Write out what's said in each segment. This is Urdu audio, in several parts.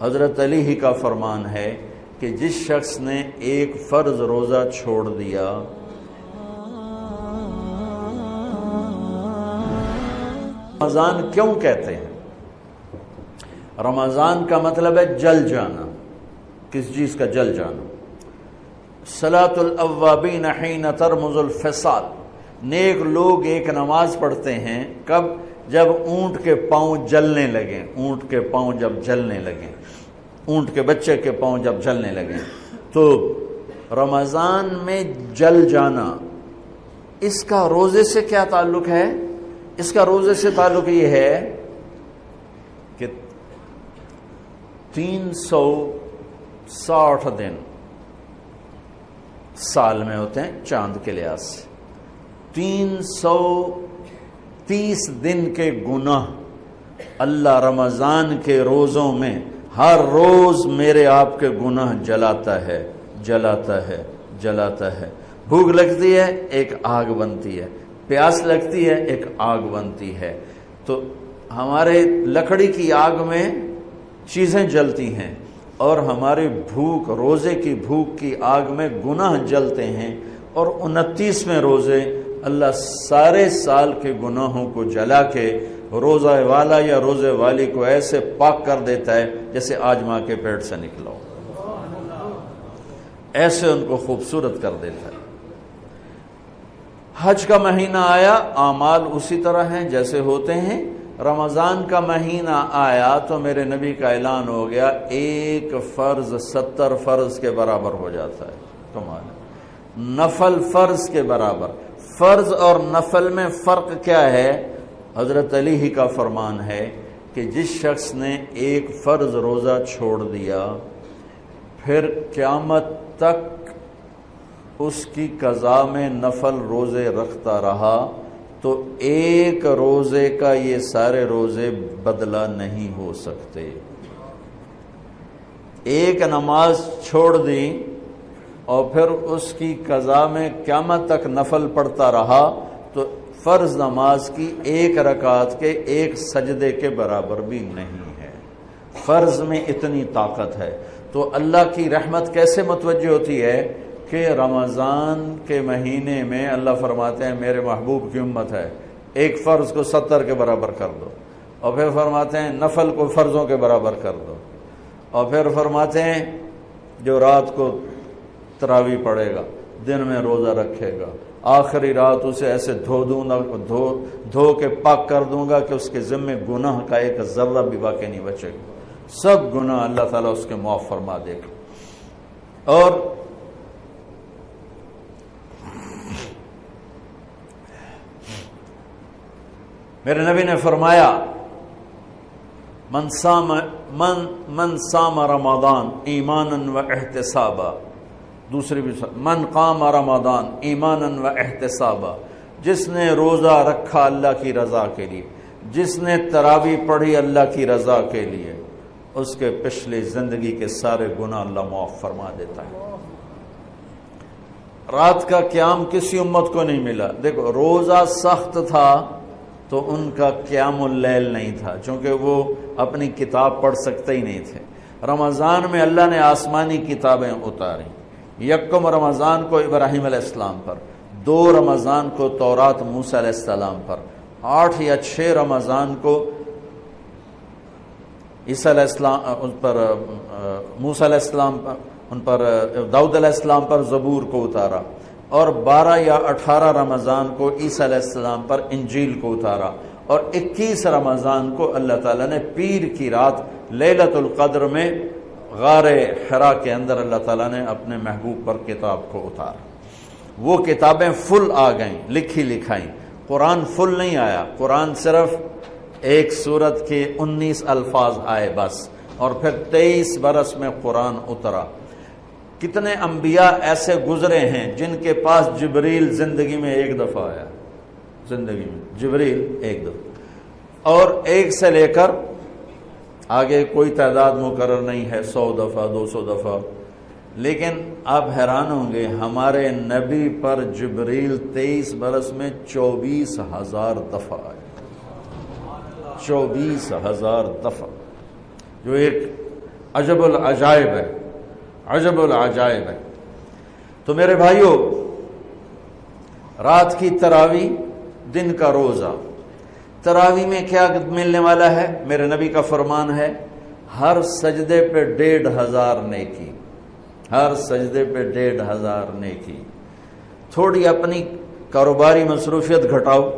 حضرت علی ہی کا فرمان ہے کہ جس شخص نے ایک فرض روزہ چھوڑ دیا، رمضان کیوں کہتے ہیں؟ رمضان کا مطلب ہے جل جانا، کس چیز کا جل جانا؟ صلاۃ الاوابین حین ترمز الفصال، نیک لوگ ایک نماز پڑھتے ہیں کب؟ جب اونٹ کے پاؤں جلنے لگیں، اونٹ کے پاؤں جب جلنے لگیں، اونٹ کے بچے کے پاؤں جب جلنے لگیں۔ تو رمضان میں جل جانا، اس کا روزے سے کیا تعلق ہے؟ اس کا روزے سے تعلق یہ ہے کہ 360 دن سال میں ہوتے ہیں چاند کے لحاظ سے، 330 دن کے گناہ اللہ رمضان کے روزوں میں ہر روز میرے آپ کے گناہ جلاتا ہے، جلاتا ہے، جلاتا ہے۔ بھوک لگتی ہے ایک آگ بنتی ہے، پیاس لگتی ہے ایک آگ بنتی ہے۔ تو ہمارے لکڑی کی آگ میں چیزیں جلتی ہیں اور ہماری بھوک، روزے کی بھوک کی آگ میں گناہ جلتے ہیں، اور 29ویں روزے اللہ سارے سال کے گناہوں کو جلا کے روزہ والا یا روزے والی کو ایسے پاک کر دیتا ہے جیسے آج ماں کے پیٹ سے نکلا ہو، ایسے ان کو خوبصورت کر دیتا ہے۔ حج کا مہینہ آیا، اعمال اسی طرح ہیں جیسے ہوتے ہیں۔ رمضان کا مہینہ آیا تو میرے نبی کا اعلان ہو گیا، ایک فرض 70 فرض کے برابر ہو جاتا ہے، کمال ہے، نفل فرض کے برابر۔ فرض اور نفل میں فرق کیا ہے؟ حضرت علی ہی کا فرمان ہے کہ جس شخص نے ایک فرض روزہ چھوڑ دیا، پھر قیامت تک اس کی قضا میں نفل روزے رکھتا رہا، تو ایک روزے کا یہ سارے روزے بدلہ نہیں ہو سکتے۔ ایک نماز چھوڑ دی اور پھر اس کی قضا میں قیامت تک نفل پڑھتا رہا، تو فرض نماز کی ایک رکعت کے ایک سجدے کے برابر بھی نہیں ہے۔ فرض میں اتنی طاقت ہے۔ تو اللہ کی رحمت کیسے متوجہ ہوتی ہے کہ رمضان کے مہینے میں اللہ فرماتے ہیں میرے محبوب کی امت ہے، ایک فرض کو 70 کے برابر کر دو، اور پھر فرماتے ہیں نفل کو فرضوں کے برابر کر دو، اور پھر فرماتے ہیں جو رات کو تراویح پڑھے گا، دن میں روزہ رکھے گا، آخری رات اسے ایسے دھو کے پاک کر دوں گا کہ اس کے ذمے گناہ کا ایک ذرہ بھی باقی نہیں بچے گا، سب گناہ اللہ تعالیٰ اس کے معاف فرما دے گا۔ اور میرے نبی نے فرمایا من صام رمضان ایمانا و احتسابا، دوسری بھی من قام رمضان ایمانا و احتسابا، جس نے روزہ رکھا اللہ کی رضا کے لیے، جس نے تراویح پڑھی اللہ کی رضا کے لیے، اس کے پچھلی زندگی کے سارے گناہ اللہ معاف فرما دیتا ہے۔ رات کا قیام کسی امت کو نہیں ملا۔ دیکھو روزہ سخت تھا تو ان کا قیام اللیل نہیں تھا، چونکہ وہ اپنی کتاب پڑھ سکتے ہی نہیں تھے۔ رمضان میں اللہ نے آسمانی کتابیں اتاری، یکم رمضان کو ابراہیم علیہ السلام پر، 2 رمضان کو تورات موسیٰ علیہ السلام پر، 8 یا 6 رمضان کو عیسیٰ علیہ السلام ان پر، موسیٰ علیہ السلام پر، ان پر داؤد علیہ السلام پر زبور کو اتارا، اور 12 یا 18 رمضان کو عیسیٰ علیہ السلام پر انجیل کو اتارا، اور 21 رمضان کو اللہ تعالیٰ نے پیر کی رات لیلۃ القدر میں غار حرا کے اندر اللہ تعالیٰ نے اپنے محبوب پر کتاب کو اتارا۔ وہ کتابیں فل آ گئیں، لکھی لکھائیں۔ قرآن فل نہیں آیا، قرآن صرف ایک سورت کے 19 الفاظ آئے بس، اور پھر 23 برس میں قرآن اترا۔ کتنے انبیاء ایسے گزرے ہیں جن کے پاس جبریل زندگی میں ایک دفعہ آیا، زندگی میں جبریل ایک دفعہ، اور ایک سے لے کر آگے کوئی تعداد مقرر نہیں ہے، 100 دفعہ 200 دفعہ، لیکن آپ حیران ہوں گے ہمارے نبی پر جبریل 23 برس میں 24,000 دفعہ آئے، 24,000 دفعہ، جو ایک عجب العجائب ہے، عجب العجائب ہے۔ تو میرے بھائیوں، رات کی تراویح، دن کا روزہ، تراویح میں کیا ملنے والا ہے؟ میرے نبی کا فرمان ہے ہر سجدے پہ 1500 نیکی، ہر سجدے پہ 1500 نیکی۔ تھوڑی اپنی کاروباری مصروفیت گھٹاؤ،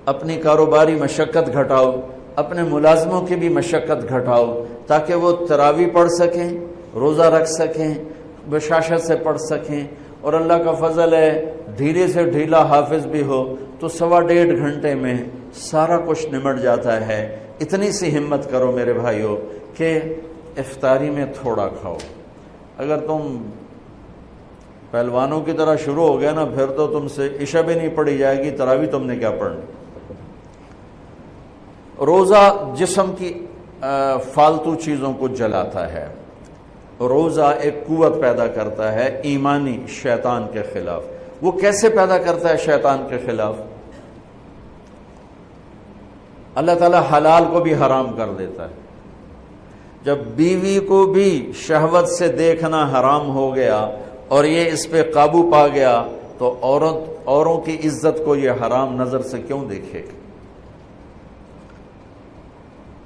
اپنی کاروباری مشقت گھٹاؤ، اپنے ملازموں کی بھی مشقت گھٹاؤ، تاکہ وہ تراویح پڑھ سکیں، روزہ رکھ سکیں، بشاشت سے پڑھ سکیں، اور اللہ کا فضل ہے ڈھیلے سے ڈھیلا حافظ بھی ہو تو 1.5 گھنٹے میں سارا کچھ نمٹ جاتا ہے۔ اتنی سی ہمت کرو میرے بھائیوں کہ افطاری میں تھوڑا کھاؤ۔ اگر تم پہلوانوں کی طرح شروع ہو گیا نا، پھر تو تم سے عشاء بھی نہیں پڑھی جائے گی، تراویح تم نے کیا پڑھنی۔ روزہ جسم کی فالتو چیزوں کو جلاتا ہے، روزہ ایک قوت پیدا کرتا ہے ایمانی شیطان کے خلاف۔ وہ کیسے پیدا کرتا ہے شیطان کے خلاف؟ اللہ تعالیٰ حلال کو بھی حرام کر دیتا ہے۔ جب بیوی کو بھی شہوت سے دیکھنا حرام ہو گیا اور یہ اس پہ قابو پا گیا تو اوروں کی عزت کو یہ حرام نظر سے کیوں دیکھے گا؟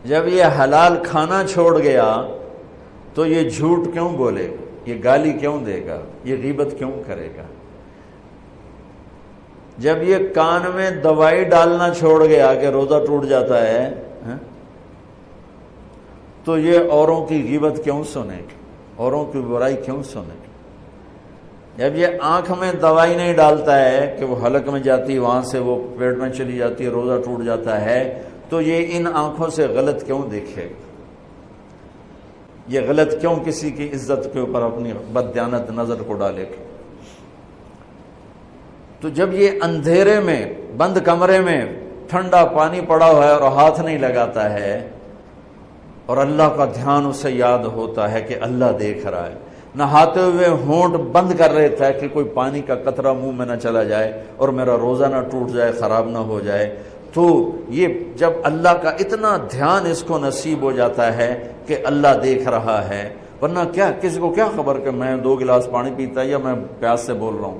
جب یہ حلال کھانا چھوڑ گیا تو یہ جھوٹ کیوں بولے گا، یہ گالی کیوں دے گا، یہ غیبت کیوں کرے گا؟ جب یہ کان میں دوائی ڈالنا چھوڑ گیا کہ روزہ ٹوٹ جاتا ہے تو یہ اوروں کی غیبت کیوں سنے گا، اوروں کی برائی کیوں سنے گا؟ جب یہ آنکھ میں دوائی نہیں ڈالتا ہے کہ وہ حلق میں جاتی، وہاں سے وہ پیٹ میں چلی جاتی ہے، روزہ ٹوٹ جاتا ہے، تو یہ ان آنکھوں سے غلط کیوں دیکھے گا؟ یہ غلط کیوں کسی کی عزت کے اوپر اپنی بددیانت نظر کو ڈالے گا؟ تو جب یہ اندھیرے میں بند کمرے میں ٹھنڈا پانی پڑا ہوا ہے اور ہاتھ نہیں لگاتا ہے اور اللہ کا دھیان اسے یاد ہوتا ہے کہ اللہ دیکھ رہا ہے، نہاتے ہوئے ہونٹ بند کر لیتا ہے کہ کوئی پانی کا قطرہ منہ میں نہ چلا جائے اور میرا روزہ نہ ٹوٹ جائے، خراب نہ ہو جائے، تو یہ جب اللہ کا اتنا دھیان اس کو نصیب ہو جاتا ہے کہ اللہ دیکھ رہا ہے، ورنہ کیا کسی کو کیا خبر کہ میں 2 گلاس پانی پیتا ہے یا میں پیاس سے بول رہا ہوں۔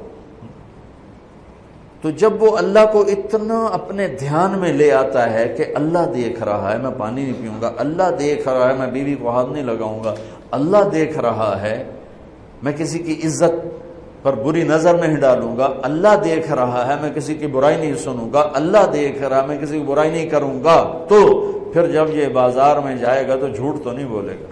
تو جب وہ اللہ کو اتنا اپنے دھیان میں لے آتا ہے کہ اللہ دیکھ رہا ہے، میں پانی نہیں پیوں گا، اللہ دیکھ رہا ہے، میں بیوی کو ہاتھ نہیں لگاؤں گا، اللہ دیکھ رہا ہے، میں کسی کی عزت پر بری نظر نہیں ڈالوں گا، اللہ دیکھ رہا ہے، میں کسی کی برائی نہیں سنوں گا، اللہ دیکھ رہا ہے، میں کسی کی برائی نہیں کروں گا، تو پھر جب یہ بازار میں جائے گا تو جھوٹ تو نہیں بولے گا،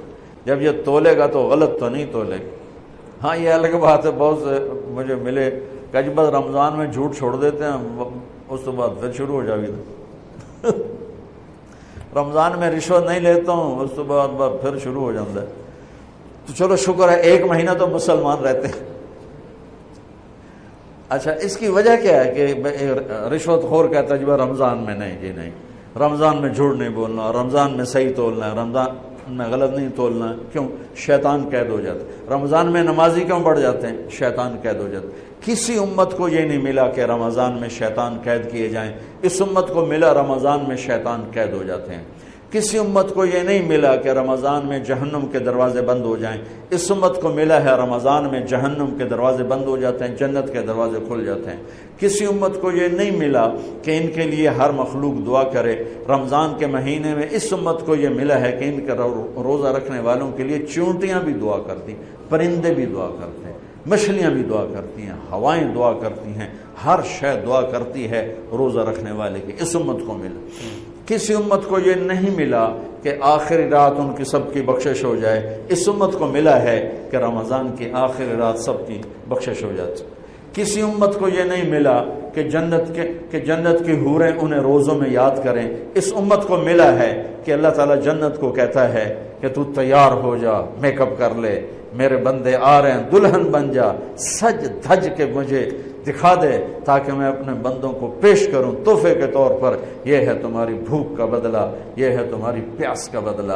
جب یہ تولے گا تو غلط تو نہیں تولے گا۔ ہاں یہ الگ بات ہے، بہت سے مجھے ملے کہ جب بس رمضان میں جھوٹ چھوڑ دیتے ہیں، اس کے بعد پھر شروع ہو جائے گا۔ رمضان میں رشوت نہیں لیتا ہوں، اس کے بعد پھر شروع ہو جاتا ہے۔ تو چلو شکر ہے 1 مہینہ تو مسلمان رہتے ہیں۔ اچھا اس کی وجہ کیا ہے کہ رشوت خور کہتا ہے جی رمضان میں نہیں، جی نہیں، رمضان میں جھوٹ نہیں بولنا، رمضان میں صحیح تولنا ہے، رمضان میں غلط نہیں تولنا ہے۔ کیوں؟ شیطان قید ہو جاتا ہے۔ رمضان میں نمازی کیوں بڑھ جاتے ہیں؟ شیطان قید ہو جاتا ہے۔ کسی امت کو یہ نہیں ملا کہ رمضان میں شیطان قید کیے جائیں، اس امت کو ملا رمضان میں شیطان قید ہو جاتے ہیں۔ کسی امت کو یہ نہیں ملا کہ رمضان میں جہنم کے دروازے بند ہو جائیں، اس امت کو ملا ہے رمضان میں جہنم کے دروازے بند ہو جاتے ہیں، جنت کے دروازے کھل جاتے ہیں۔ کسی امت کو یہ نہیں ملا کہ ان کے لیے ہر مخلوق دعا کرے، رمضان کے مہینے میں اس امت کو یہ ملا ہے کہ ان کے روزہ رکھنے والوں کے لیے چونٹیاں بھی دعا کرتی، پرندے بھی دعا کرتے ہیں، مچھلیاں بھی دعا کرتی ہیں، ہوائیں دعا کرتی ہیں، ہر شے دعا کرتی ہے روزہ رکھنے والے کی۔ اس امت کو ملا۔ کسی امت کو یہ نہیں ملا کہ آخری رات ان کی سب کی بخشش ہو جائے، اس امت کو ملا ہے کہ رمضان کی آخری رات سب کی بخشش ہو جاتی۔ کسی امت کو یہ نہیں ملا کہ جنت کی حوریں انہیں روزوں میں یاد کریں، اس امت کو ملا ہے کہ اللہ تعالیٰ جنت کو کہتا ہے کہ تو تیار ہو جا، میک اپ کر لے، میرے بندے آ رہے ہیں، دلہن بن جا، سج دھج کے مجھے دکھا دے تاکہ میں اپنے بندوں کو پیش کروں تحفے کے طور پر۔ یہ ہے تمہاری بھوک کا بدلہ، یہ ہے تمہاری پیاس کا بدلہ۔